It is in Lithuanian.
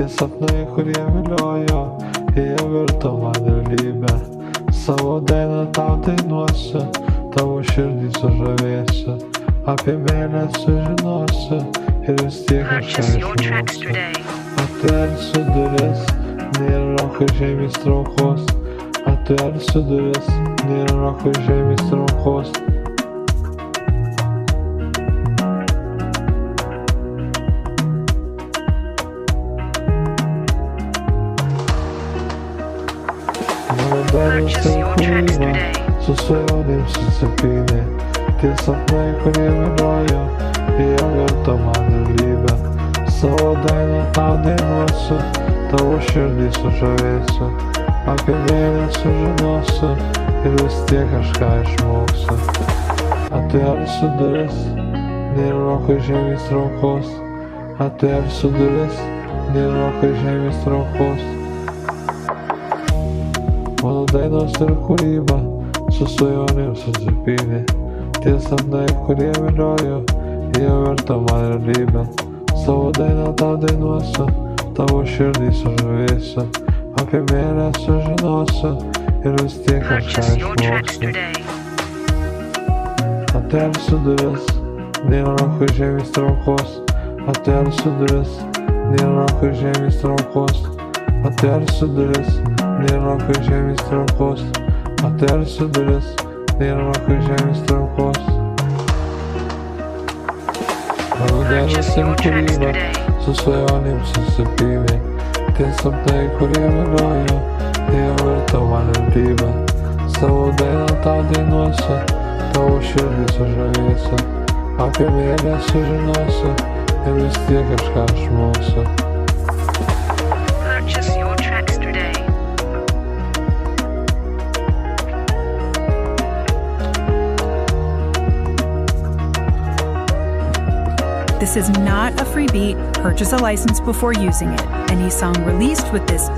Tie sapnai, kurie viliojo, jie virto man realybę. Savo dainą tau dainuosiu, tavo širdį sužavėsiu, apie meilę sužinosiu ir vis tiek kažką išmoksiu. Atversiu duris, nėra kur žemės traukos. Atversiu duris, nėra kur žemės traukos. Mano dainos ir kūryba su svajonėm susipynė. Tie sapnai, kurie viliojo, jie virto man realybę. Savo dainą tau dainuosiu, tavo širdį sužavėsiu, apie meilę sužinosiu ir vis tiek kažką išmoksiu. Atversiu duris, nėra kur žemės traukos. Atversiu duris, nėra kur žemės traukos. Mano dainos ir kūryba su svajonėm susipynė. Tie sapnai, kurie viliojo, jie virto man realybę. Savo dainą tau dainuosiu, tavo širdį sužavėsiu, apie meilę sužinosiu ir vis tiek kažką išmoksiu. Atversiu duris, nėra kur žemės traukos. Atversiu duris, nėra kur žemės traukos. Atversiu duris, nėra kur žemės traukos. Atversiu duris, nėra kur žemės traukos. Mano dainos ir kūryba su svajonėm susipynė. Tie sapnai, kurie viliojo, jie virto man realybę. Savo dainą tau dainuosiu, tavo širdį sužavėsiu, apie meilę sužinosiu ir vis tiek kažką išmoksiu. This is not a free beat. Purchase a license before using it. Any song released with this beat